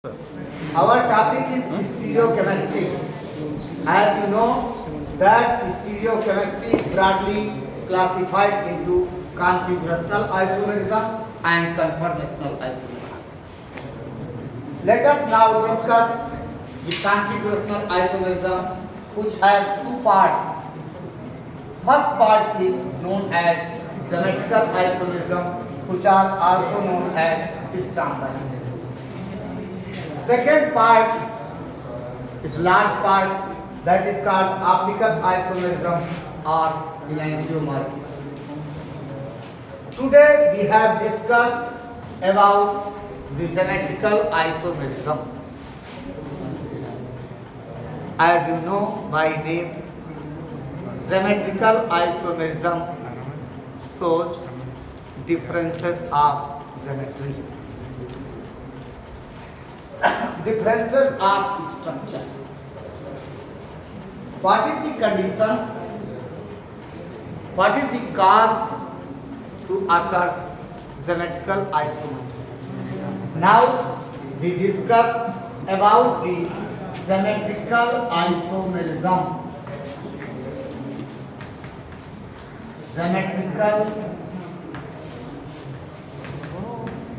Our topic is stereochemistry. As you know, that stereochemistry is broadly classified into configurational isomerism and conformational isomerism. Let us now discuss the configurational isomerism, which has two parts. First part is known as symmetrical isomerism, which are also known as cis-trans isomerism. Second part is large part, that is called optical isomerism or enantiomorphism. Today we have discussed about the symmetrical isomerism. As you know by name, symmetrical isomerism shows differences of symmetry. Differences of structure. What is the conditions? What is the cause to occur symmetrical isomerism? Now we discuss about the symmetrical isomerism. Symmetrical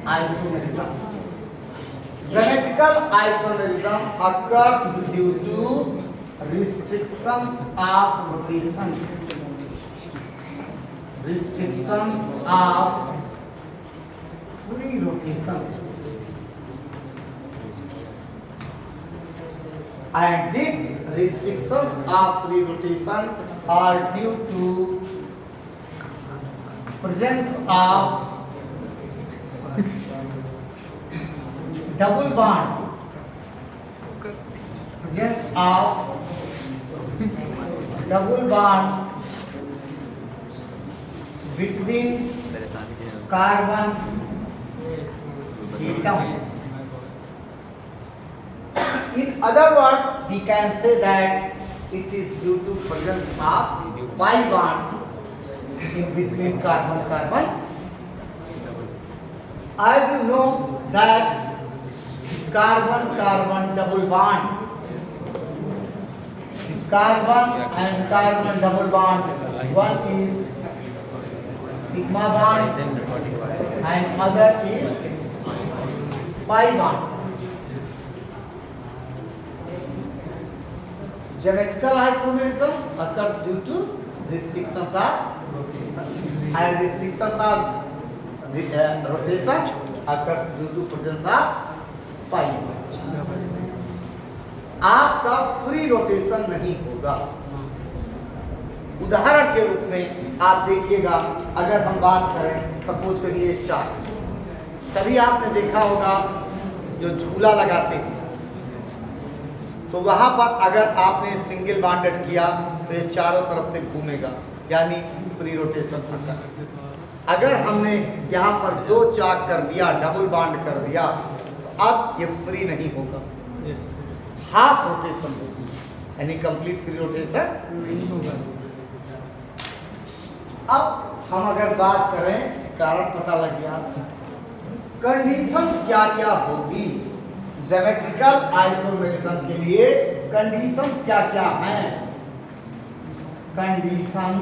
isomerism. Symmetrical isomerism occurs due to restrictions of rotation. Restrictions of free rotation. And these restrictions of free rotation are due to presence of double bond, presence of double bond between carbon atom. In other words, we can say that it is due to presence of pi bond in between carbon. As you know that carbon double bond, carbon and carbon double bond, one is sigma bond and other is pi bond. Geometrical isomerism occurs due to restrictions of rotation, and restrictions of rotation occurs due to presence of पाई आपका free rotation नहीं होगा. उदाहरण के रूप में आप देखिएगा, अगर हम बात करें सपोज करिए चाक, तभी आपने देखा होगा जो झूला लगाते हैं, तो वहां पर अगर आपने सिंगल बॉन्डेड किया तो ये चारों तरफ से घूमेगा, यानी फ्री रोटेशन होगा. अगर हमने यहाँ पर दो चाक कर दिया, डबल बॉन्ड कर दिया, अब ये फ्री नहीं होगा, हाफ रोटेशन होगी, यानी कंप्लीट फ्री रोटेशन नहीं होगा. अब हम अगर बात करें, कारण पता लग गया, कंडीशन क्या क्या होगी ज्योमेट्रिकल आइसोमेरिज्म के लिए. कंडीशन क्या क्या हैं? Condition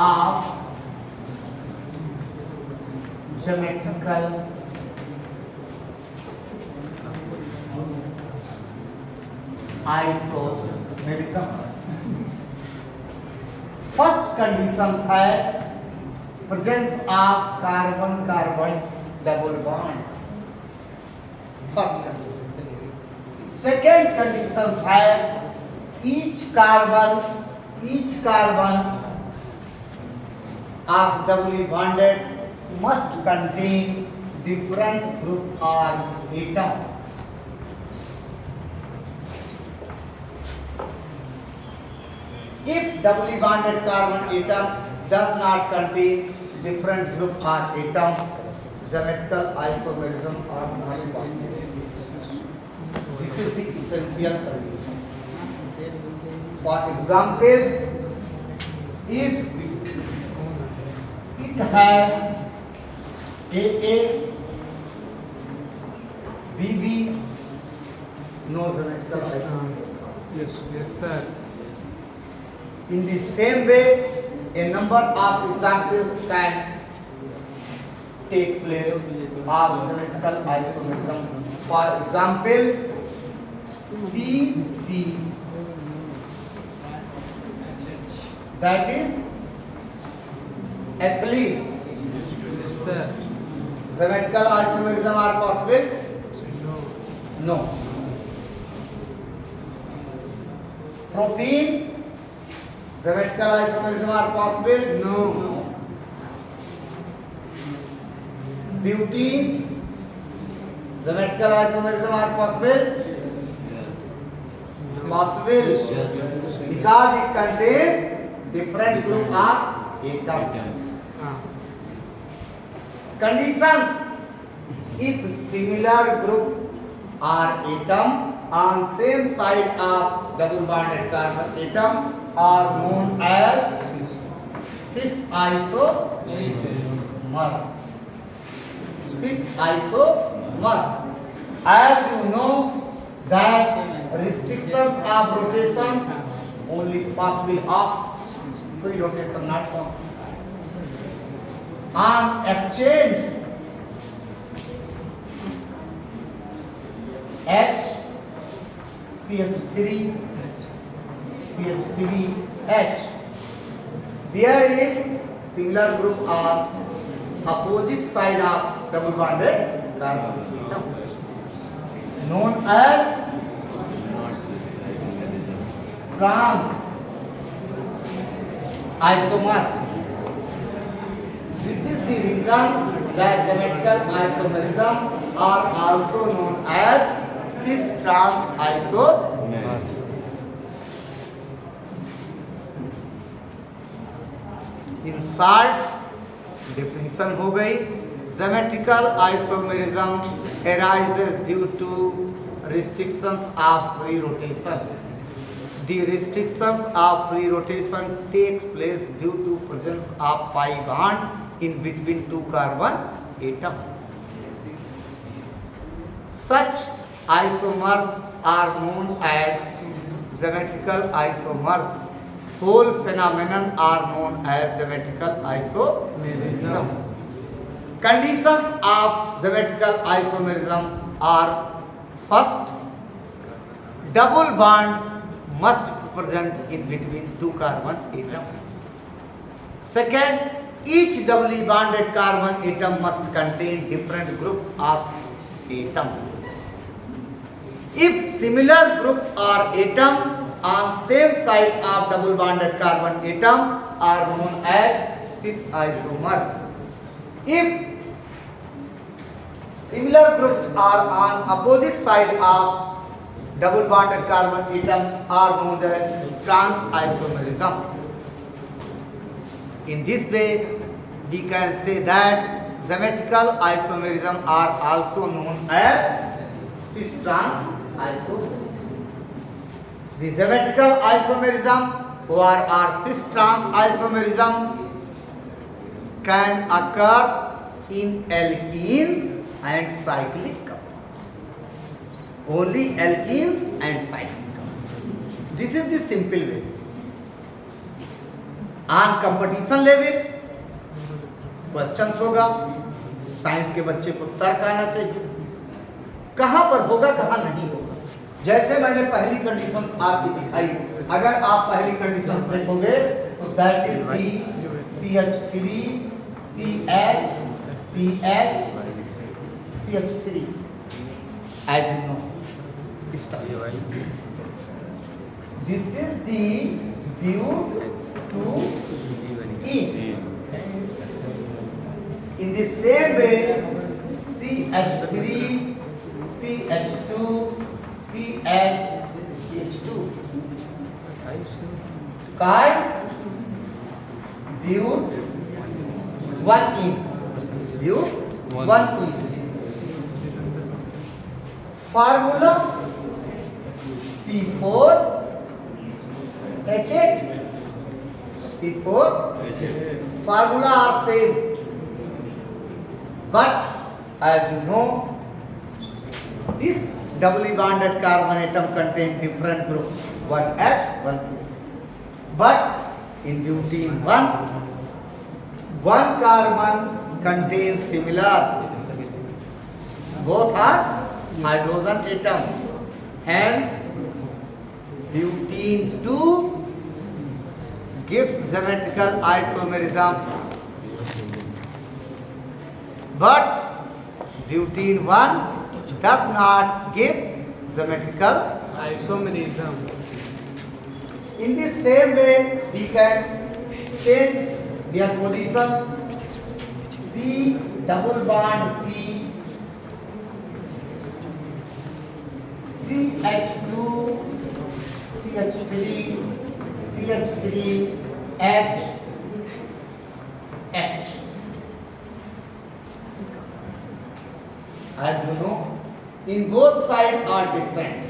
of geometrical isomerism. First condition है presence of carbon double bond. First condition. Second condition है each carbon of doubly bonded must contain different group or atom. If doubly bonded carbon atom does not contain different group or atom, symmetrical isomerism are not possible. This is the essential condition. For example, if it has AA no symmetrical isomerism. Yes, sir. In the same way, a number of examples can take place of symmetrical isomerism. For example, CC, that is ethylene. Yes, sir. Symmetrical isomerism are possible? No. No. Propene, symmetrical isomerism are possible? No. Butene, symmetrical isomerism are possible? Possible. Because it contains different group of atoms. Ah. Conditions: if similar group or atom on same side of double bonded carbon atom are known as cis isomer. Cis isomer. As you know that restrictions of rotations only possible of free rotation, not possible. On exchange, H, CH3, CH3, H. There is similar group of opposite side of double bonded carbon atom known as trans isomer. This is the reason that symmetrical isomerism are also known as cis-trans isomer. In short, definition हो गई. Symmetrical isomerism arises due to restrictions of free rotation. The restrictions of free rotation takes place due to presence of pi bond in between two carbon atoms. Such isomers are known as symmetrical isomers. Whole phenomenon are known as symmetrical isomerism. Conditions of symmetrical isomerism are: first, double bond must be present in between two carbon atoms. Second, each doubly bonded carbon atom must contain different group of atoms. If similar group or atoms on same side of double bonded carbon atom are known as cis isomer. If similar groups are on opposite side of double bonded carbon atom are known as trans isomerism. In this way, we can say that symmetrical isomerism are also known as cis-trans isomerism. The symmetrical isomerism or cis-trans isomerism can occur in alkenes and cyclic compounds. Only alkenes and cyclic compounds. This is the simple way. On competition level questions होगा, science के बच्चे को तर्क आना चाहिए, कहां पर होगा कहां नहीं होगा. जैसे मैंने पहली कंडीशन आपकी दिखाई, अगर आप पहली कंडीशन देखोगे तो that is the CH3 CH CH CH3 as you know. This is the but2ene. In the same way, CH3 CH2 CH CH2 card but1ene. but1ene. Formula C4H8. C4H8. Formula are same, but as you know, this doubly bonded carbon atom contain different group, one H, one C. But in butene one carbon contains similar. Both are hydrogen atoms. Hence, butene 2 gives symmetrical isomerism. But butene 1 does not give symmetrical. Isomerism. In the same way, we can change their positions. C double bond C, CH2, CH3, CH3, H, H. As you know, in both sides are different.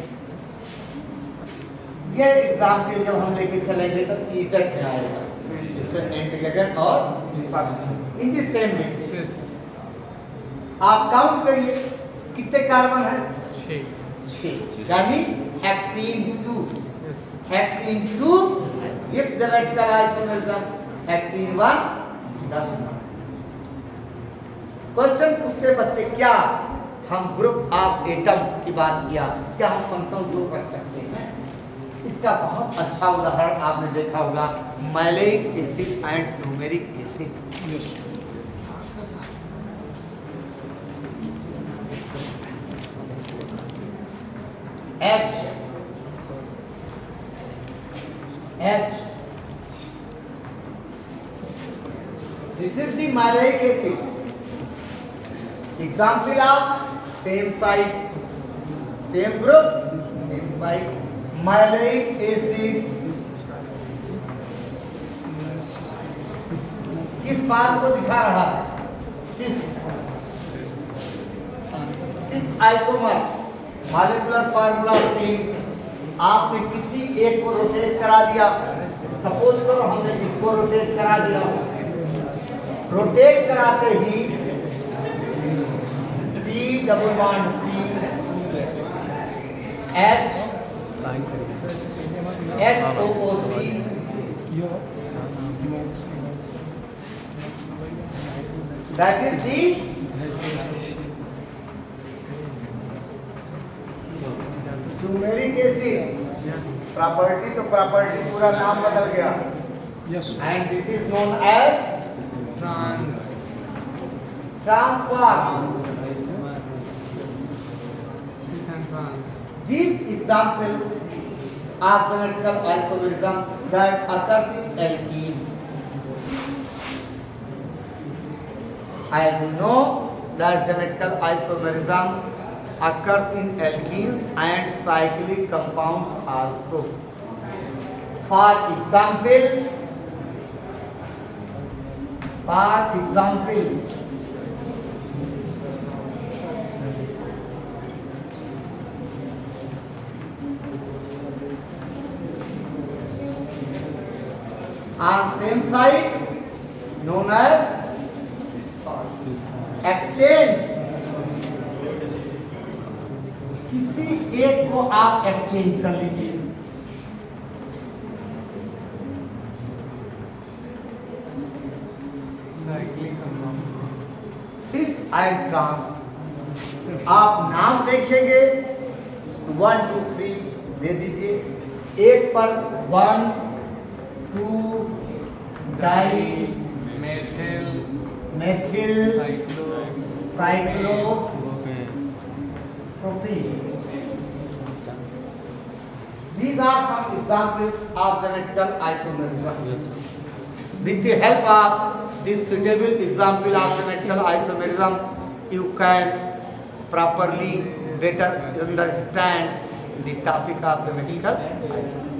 ये example जब हम लेके चलेंगे तो EZ में आएगा, इसमें integrated और इन दी सेम वे। Yes. आप काउंट करिए कितने कार्बन है? 6. यानी hexene 2। Yes. Hexene 2 gives symmetrical isomerism, hexene 1 does not। Question पूछते बच्चे, क्या हम ग्रुप ऑफ एटम की बात किया, क्या हम फंक्शनल ग्रुप रख सकते हैं? इसका बहुत अच्छा उदाहरण आपने देखा होगा, maleic acid and fumaric acid. Yes. H, H, this is the maleic acid. Example of same side, same group, same side. Maleic acid किस बात को दिखा रहा है? Cis isomer molecular formula same. आपने किसी एक को रोटेट करा दिया, सपोज करो हमने इसको रोटेट करा दिया, रोटेट कराते ही C double bond C, H, HOOC, that is the fumaric acid. Property तो प्रॉपर्टी पूरा नाम बदल गया। Yes. And this is known as Trans. Transform. Cis and trans. These examples are symmetrical isomerism that occurs in alkenes. As you know that symmetrical isomerism occurs in alkenes and cyclic compounds also. For example, on same side known as exchange। किसी एक को आप exchange कर लीजिए। Cyclic compound. Cis and trans, आप नाम देखेंगे 1 2 3 दे दीजिए। एक पर 1 2 di Methyl. Methyl Cyclo. Cyclo Okay. propene। These are some examples of symmetrical isomerism। Yes, sir. With the help of this suitable example of symmetrical isomerism, you can properly better understand the topic of symmetrical isomerism.